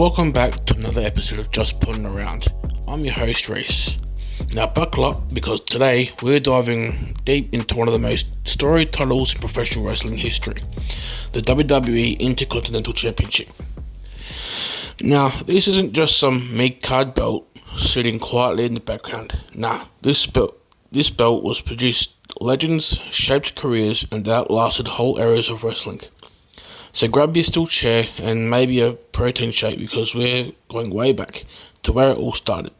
Welcome back to another episode of Just Putting Around. I'm your host, Reese. Now buckle up, because today we're diving deep into one of the most storied titles in professional wrestling history, the WWE InterContinental Championship. Now, this isn't just some mid-card belt sitting quietly in the background. Nah, this belt was produced legends, shaped careers, and outlasted whole eras of wrestling. So grab your steel chair and maybe a protein shake, because we're going way back to where it all started.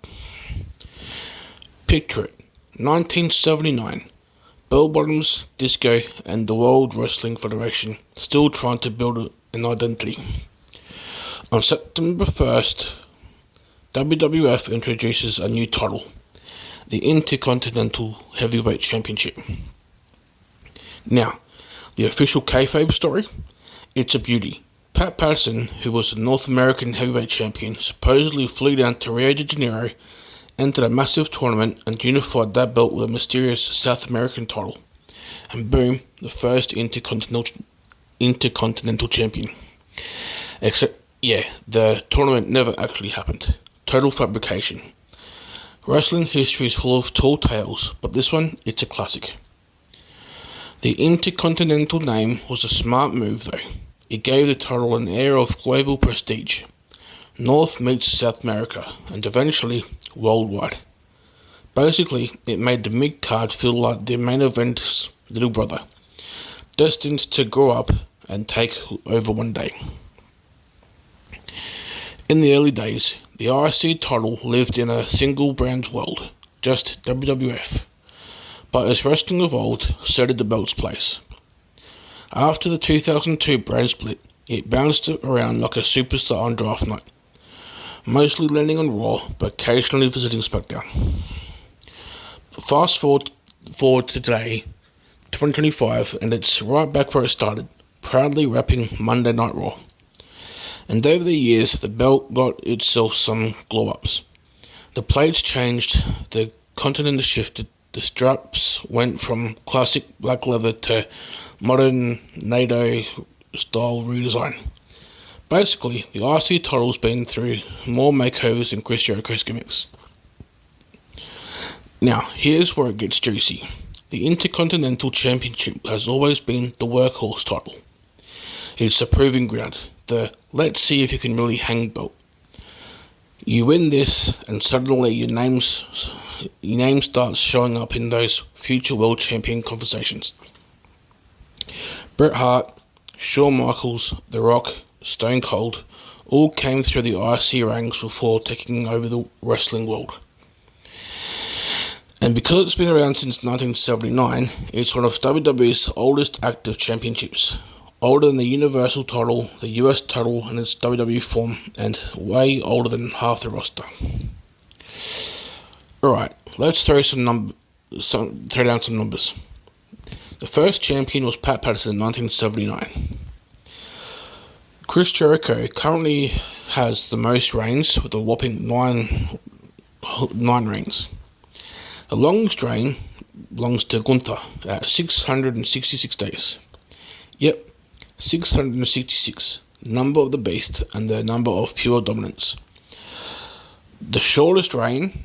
Picture it, 1979, bell bottoms, disco, and the World Wrestling Federation still trying to build an identity. On September 1st, WWF introduces a new title, the Intercontinental Heavyweight Championship. Now, the official kayfabe story? It's a beauty. Pat Patterson, who was the North American Heavyweight Champion, supposedly flew down to Rio de Janeiro, entered a massive tournament, and unified that belt with a mysterious South American title. And boom, the first Intercontinental Champion. Except, the tournament never actually happened. Total fabrication. Wrestling history is full of tall tales, but this one, it's a classic. The Intercontinental name was a smart move though. It gave the title an air of global prestige. North meets South America, and eventually worldwide. Basically, it made the mid-card feel like the main event's little brother, destined to grow up and take over one day. In the early days, the IC title lived in a single brand world, just WWF. But as wrestling evolved, so did the belt's place. After the 2002 brand split, it bounced around like a superstar on draft night, mostly landing on Raw, but occasionally visiting SmackDown. Fast forward to today, 2025, and it's right back where it started, proudly wrapping Monday Night Raw. And over the years, the belt got itself some glow-ups. The plates changed, the continent shifted, the straps went from classic black leather to modern NATO-style redesign. Basically, the IC title's been through more makeovers than Chris Jericho's gimmicks. Now, here's where it gets juicy. The Intercontinental Championship has always been the workhorse title. It's the proving ground, the let's see if you can really hang belt. You win this, and suddenly your name starts showing up in those future world champion conversations. Bret Hart, Shawn Michaels, The Rock, Stone Cold all came through the IC ranks before taking over the wrestling world. And because it's been around since 1979, it's one of WWE's oldest active championships. Older than the Universal title, the US title in its WWE form, and way older than half the roster. Alright, let's throw down some numbers. The first champion was Pat Patterson in 1979. Chris Jericho currently has the most reigns with a whopping 9 reigns. The longest reign belongs to Gunther at 666 days. Yep, 666, number of the beast and the number of pure dominance. The shortest reign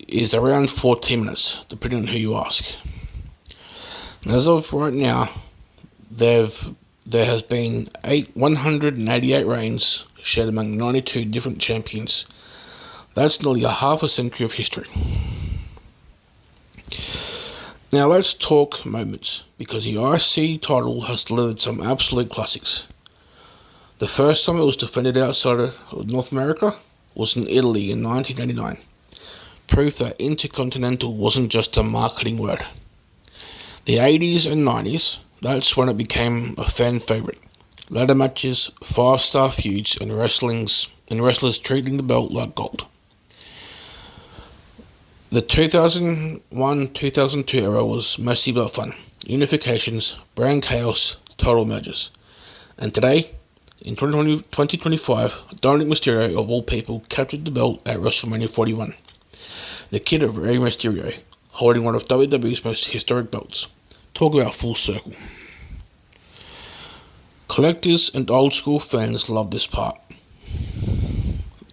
is around 14 minutes, depending on who you ask. As of right now, there has been 188 reigns shared among 92 different champions. That's nearly a half a century of history. Now let's talk moments, because the IC title has delivered some absolute classics. The first time it was defended outside of North America was in Italy in 1989. Proof that Intercontinental wasn't just a marketing word. The 80s and 90s, that's when it became a fan favourite. Ladder matches, 5-star feuds, and wrestlers treating the belt like gold. The 2001-2002 era was messy but fun. Unifications, brand chaos, total mergers. And today, in 2025, Dominic Mysterio, of all people, captured the belt at WrestleMania 41. The kid of Rey Mysterio, holding one of WWE's most historic belts. Talk about full circle. Collectors and old school fans love this part.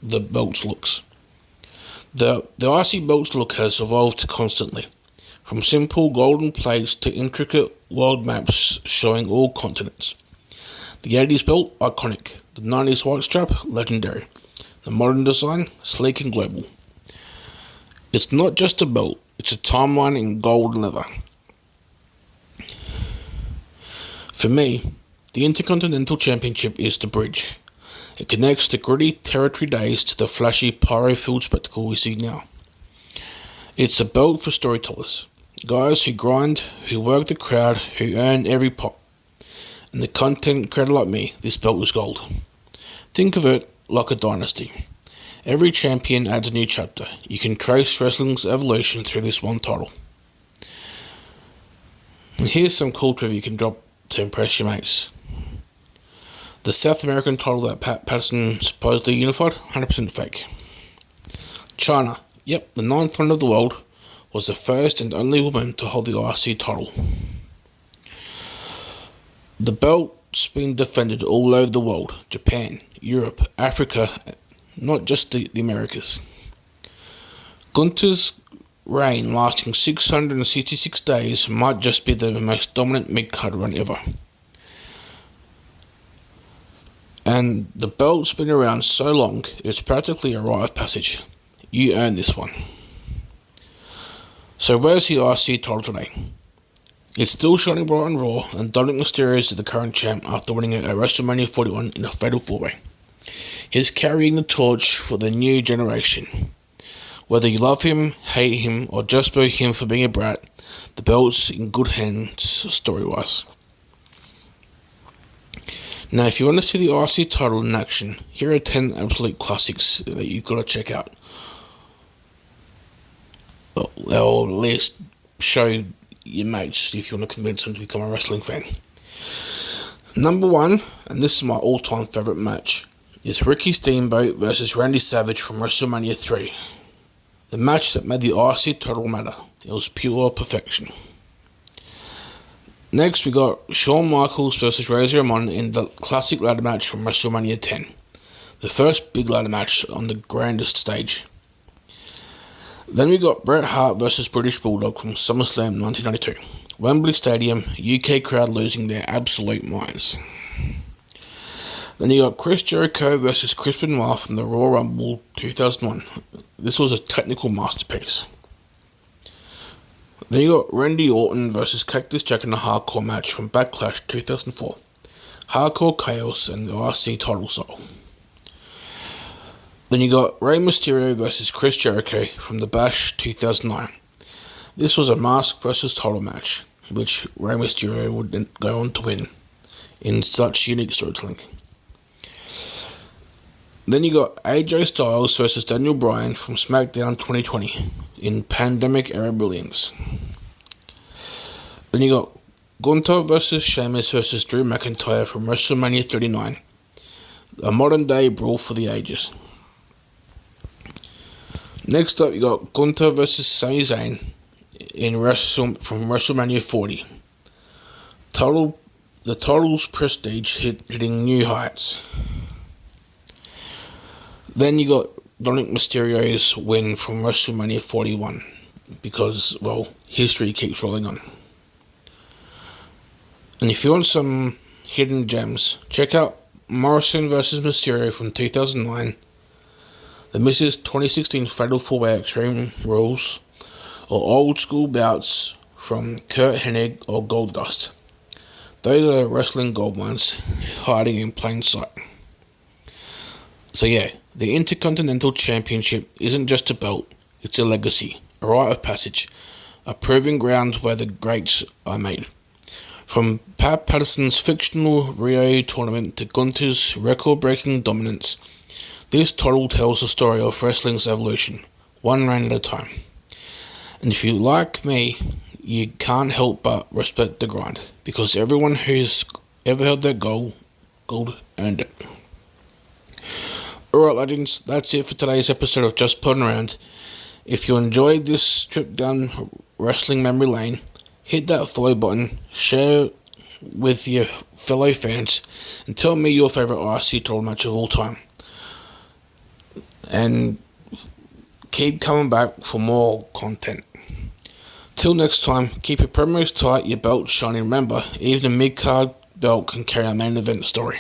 the belt's looks. The IC belt's look has evolved constantly, from simple golden plates to intricate world maps showing all continents. The 80s belt, iconic. The 90s white strap, legendary. The modern design, sleek and global. It's not just a belt, it's a timeline in gold and leather. For me, the InterContinental Championship is the bridge. It connects the gritty territory days to the flashy pyro-filled spectacle we see now. It's a belt for storytellers, guys who grind, who work the crowd, who earn every pop. And the content creator like me, this belt is gold. Think of it like a dynasty. Every champion adds a new chapter. You can trace wrestling's evolution through this one title. And here's some cool trivia you can drop to impress your mates. The South American title that Pat Patterson supposedly unified, 100% fake. China, yep, the 9th wonder of the world, was the first and only woman to hold the IC title. The belt's been defended all over the world, Japan, Europe, Africa, not just the Americas. Gunther's reign lasting 666 days might just be the most dominant mid-card run ever. And the belt's been around so long, it's practically a rite of passage. You earn this one. So where's the IC title today? It's still shining bright and raw, and Dominic Mysterio is the current champ after winning it at WrestleMania 41 in a fatal 4-way. He's carrying the torch for the new generation. Whether you love him, hate him, or just boo him for being a brat, the belt's in good hands story-wise. Now, if you want to see the IC title in action, here are 10 absolute classics that you've got to check out. Or at least show your mates if you want to convince them to become a wrestling fan. Number 1, and this is my all-time favourite match, is Ricky Steamboat versus Randy Savage from WrestleMania 3. The match that made the IC title matter. It was pure perfection. Next, we got Shawn Michaels versus Razor Ramon in the classic ladder match from WrestleMania 10. The first big ladder match on the grandest stage. Then we got Bret Hart versus British Bulldog from SummerSlam 1992. Wembley Stadium, UK crowd losing their absolute minds. Then you got Chris Jericho versus Chris Benoit from the Royal Rumble 2001. This was a technical masterpiece. Then you got Randy Orton versus Cactus Jack in a hardcore match from Backlash 2004. Hardcore chaos and the IC title style. Then you got Rey Mysterio versus Chris Jericho from the Bash 2009. This was a mask versus title match, which Rey Mysterio would go on to win in such unique storytelling. Then you got AJ Styles versus Daniel Bryan from SmackDown 2020 in Pandemic Era Brilliance. Then you got Gunther versus Sheamus versus Drew McIntyre from WrestleMania 39, a modern day brawl for the ages. Next up, you got Gunther versus Sami Zayn from WrestleMania 40. The title's prestige hitting new heights. Then you got Dominic Mysterio's win from WrestleMania 41 because, well, history keeps rolling on. And if you want some hidden gems, check out Morrison vs. Mysterio from 2009, The Miz's 2016 Fatal 4-Way Extreme Rules, or old school bouts from Kurt Hennig or Goldust. Those are wrestling gold mines hiding in plain sight. So yeah, the Intercontinental Championship isn't just a belt, it's a legacy, a rite of passage, a proving ground where the greats are made. From Pat Patterson's fictional Rio tournament to Gunther's record-breaking dominance, this title tells the story of wrestling's evolution, one reign at a time. And if you like me, you can't help but respect the grind, because everyone who's ever held that gold earned it. Alright legends, that's it for today's episode of Just Putting Around. If you enjoyed this trip down wrestling memory lane, hit that follow button, share with your fellow fans, and tell me your favourite IC title match of all time. and keep coming back for more content. Till next time, keep your promos tight, your belt shiny. Remember, even a mid-card belt can carry a main event story.